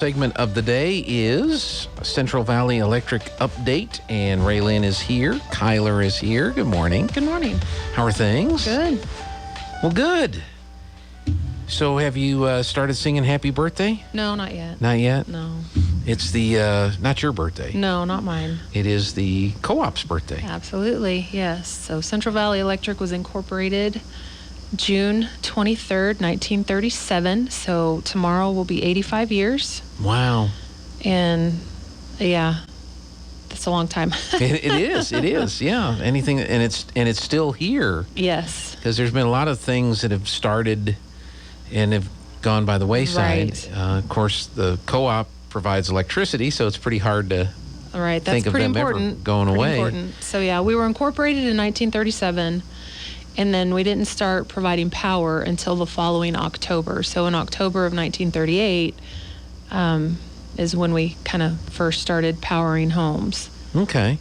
Segment of the day is Central Valley Electric Update, and Raelynn is here. Kyler is here. Good morning. Good morning. How are things? Good. Well, good. So have you started singing Happy Birthday? No, not yet. Not yet? No. It's the, not your birthday. No, not mine. It is the co-op's birthday. Absolutely, yes. So Central Valley Electric was incorporated June 23rd, 1937. So tomorrow will be 85 years. Wow. And yeah, that's a long time. It is, yeah. Anything, and it's still here. Yes. Because there's been a lot of things that have started and have gone by the wayside. Right. Of course, the co-op provides electricity, so it's pretty hard to That's think of pretty them important. ever going away. Important. So yeah, we were incorporated in 1937, and then we didn't start providing power until the following October. So in October of 1938 is when we kind of first started powering homes. Okay,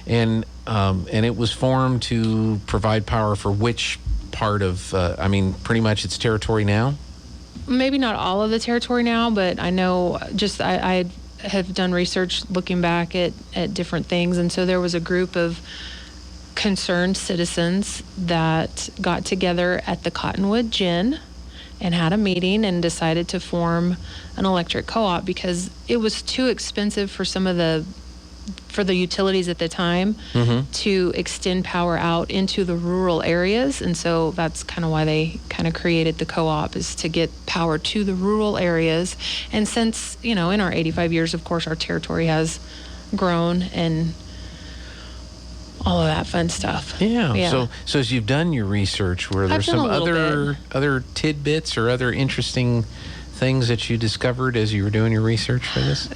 and it was formed to provide power for which part of? Pretty much its territory now. Maybe not all of the territory now, but I know I have done research looking back at different things. And so there was a group of concerned citizens that got together at the Cottonwood Gin and had a meeting and decided to form an electric co-op because it was too expensive for for the utilities at the time to extend power out into the rural areas. And so that's kind of why they kind of created the co-op, is to get power to the rural areas. And since, in our 85 years, of course, our territory has grown and all of that fun stuff. Yeah. So as you've done your research, were there some other tidbits or other interesting things that you discovered as you were doing your research for this?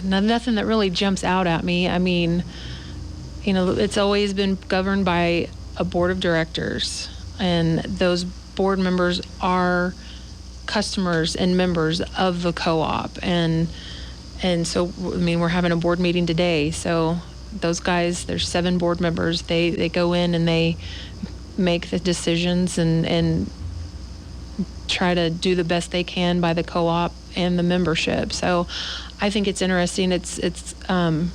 Nothing that really jumps out at me. I mean, it's always been governed by a board of directors, and those board members are customers and members of the co-op. And so, we're having a board meeting today. So those guys, there's 7 board members. They go in and they make the decisions and try to do the best they can by the co-op and the membership. So I think it's interesting. It's kind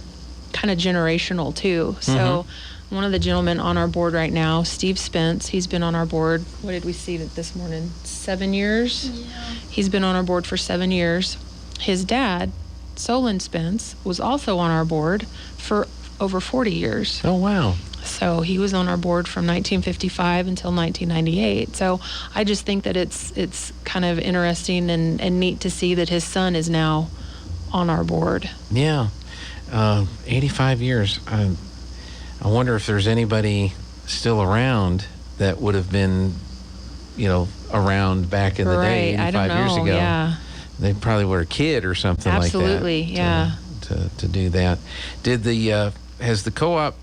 of generational too. So one of the gentlemen on our board right now, Steve Spence, he's been on our board. What did we see this morning? 7 years? Yeah. He's been on our board for 7 years. His dad, Solon Spence, was also on our board for over 40 years. Oh, wow. So he was on our board from 1955 until 1998. So I just think that it's kind of interesting and neat to see that his son is now on our board. Yeah. 85 years. I wonder if there's anybody still around that would have been, around back in the day, 85 years ago. Yeah. They probably were a kid or something Absolutely, like that. yeah. To do that. Has the co-op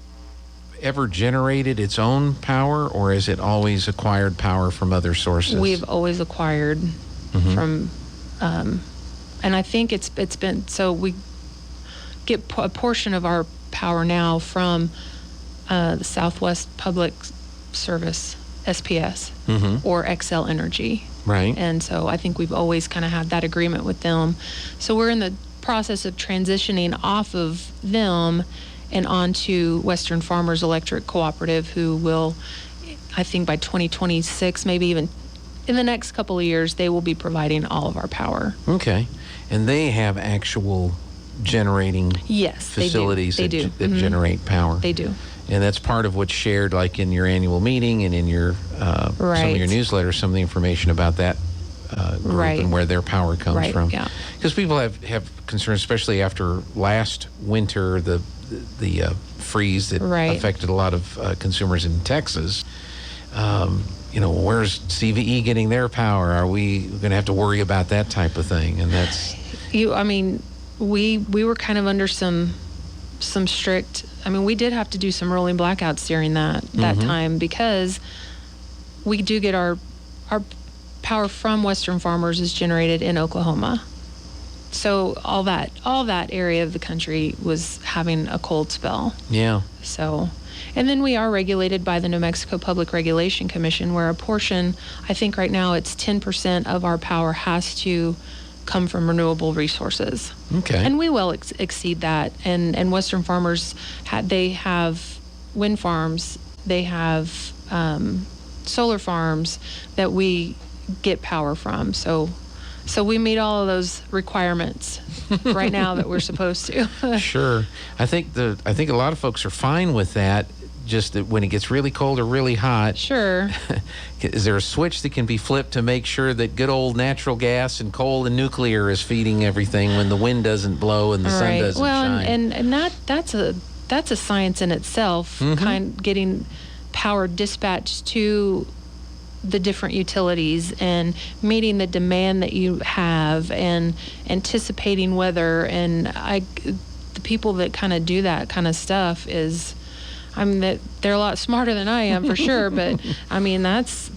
ever generated its own power, or has it always acquired power from other sources? We've always acquired from, and I think it's been, so we get a portion of our power now from the Southwest Public Service, SPS, or Xcel Energy. Right. And so I think we've always kind of had that agreement with them. So we're in the process of transitioning off of them and onto Western Farmers Electric Cooperative, who will, I think by 2026, maybe even in the next couple of years, they will be providing all of our power. Okay. And they have actual generating facilities they do. that generate power. They do. And that's part of what's shared, like in your annual meeting and in your some of your newsletters, some of the information about that group and where their power comes from. Yeah. Because people have concerns, especially after last winter, the freeze that affected a lot of consumers in Texas. Where's CVE getting their power? Are we going to have to worry about that type of thing? And that's we were kind of under some strict. We did have to do some rolling blackouts during that time, because we do get our power from Western Farmers is generated in Oklahoma. So all that area of the country was having a cold spell. Yeah. So, and then we are regulated by the New Mexico Public Regulation Commission, where a portion, I think right now it's 10% of our power has to come from renewable resources. Okay. And we will exceed that. And Western farmers, they have wind farms, they have solar farms that we get power from. So we meet all of those requirements right now that we're supposed to. Sure. I think a lot of folks are fine with that. Just that when it gets really cold or really hot. Sure. Is there a switch that can be flipped to make sure that good old natural gas and coal and nuclear is feeding everything when the wind doesn't blow and the sun doesn't shine? And that's a science in itself. Getting power dispatched to the different utilities and meeting the demand that you have and anticipating weather. And the people that kind of do that kind of stuff they're a lot smarter than I am for sure, but I mean that's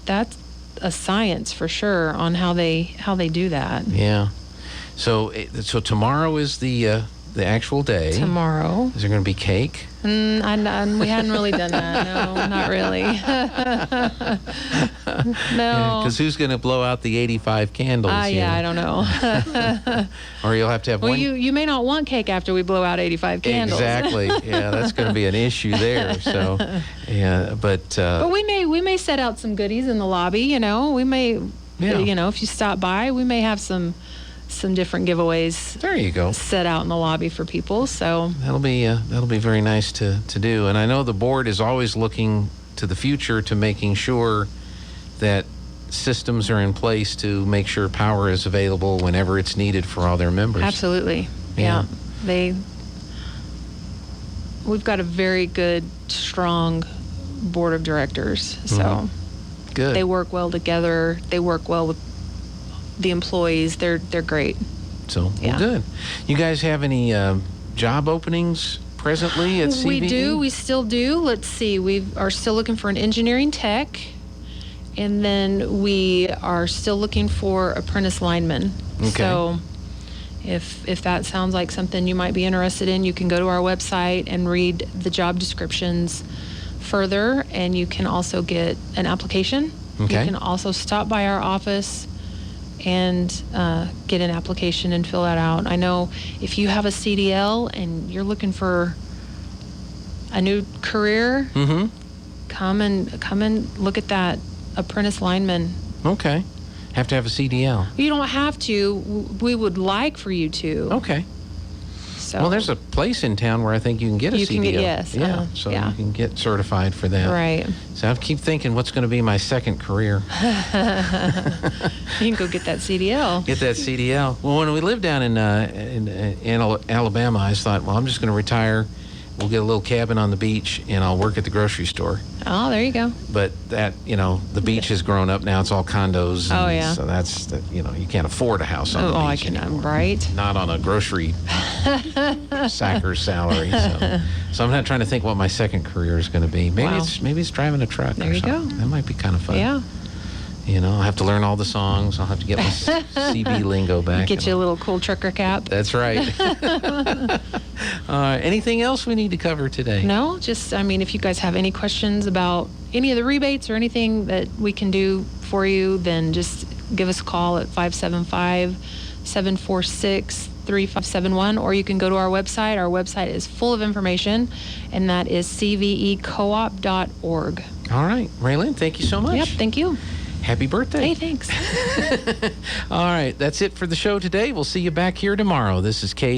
a science for sure on how they do that. Yeah. So tomorrow is the actual day. Tomorrow. Is there going to be cake? And we hadn't really done that. No, not really. No. Because who's going to blow out the 85 candles? Yeah, I don't know. Or you'll have to have one. Well, you may not want cake after we blow out 85 candles. Exactly. Yeah, that's going to be an issue there. So, yeah, but we may set out some goodies in the lobby. We may, if you stop by, we may have some different giveaways. There you go. Set out in the lobby for people. So that'll be very nice to do. And I know the board is always looking to the future to making sure that systems are in place to make sure power is available whenever it's needed for all their members. Absolutely. Yeah. We've got a very good, strong board of directors. So good. They work well together. They work well with the employees. They're great. So good. You guys have any job openings presently at CVE? We do. We still do. Let's see. We are still looking for an engineering tech, and then we are still looking for apprentice linemen. Okay. So if that sounds like something you might be interested in, you can go to our website and read the job descriptions further, and you can also get an application. Okay. You can also stop by our office and get an application and fill that out. I know if you have a CDL and you're looking for a new career, come and look at that apprentice lineman. Okay. Have to have a CDL. You don't have to. We would like for you to. Okay. So, well, there's a place in town where I think you can get a CDL. You can get, yes. Yeah, so you can get certified for that. Right. So I keep thinking, what's going to be my second career? You can go get that CDL. Get that CDL. Well, when we lived down in Alabama, I thought, well, I'm just going to retire. We'll get a little cabin on the beach, and I'll work at the grocery store. Oh, there you go. But that, the beach has grown up now. It's all condos. Oh, yeah. So that's, you can't afford a house on the beach I can, anymore. right? Not on a grocery sacker's salary. So I'm not trying to think what my second career is going to be. Maybe it's driving a truck there or you something. Go. That might be kind of fun. Yeah. I'll have to learn all the songs. I'll have to get my CB lingo back. Get you a little cool trucker cap. That's right. Anything else we need to cover today? No, just, if you guys have any questions about any of the rebates or anything that we can do for you, then just give us a call at 575-746-3571, or you can go to our website. Our website is full of information, and that is cvecoop.org. All right. Raelynn, thank you so much. Yep, thank you. Happy birthday. Hey, thanks. All right. That's it for the show today. We'll see you back here tomorrow. This is K.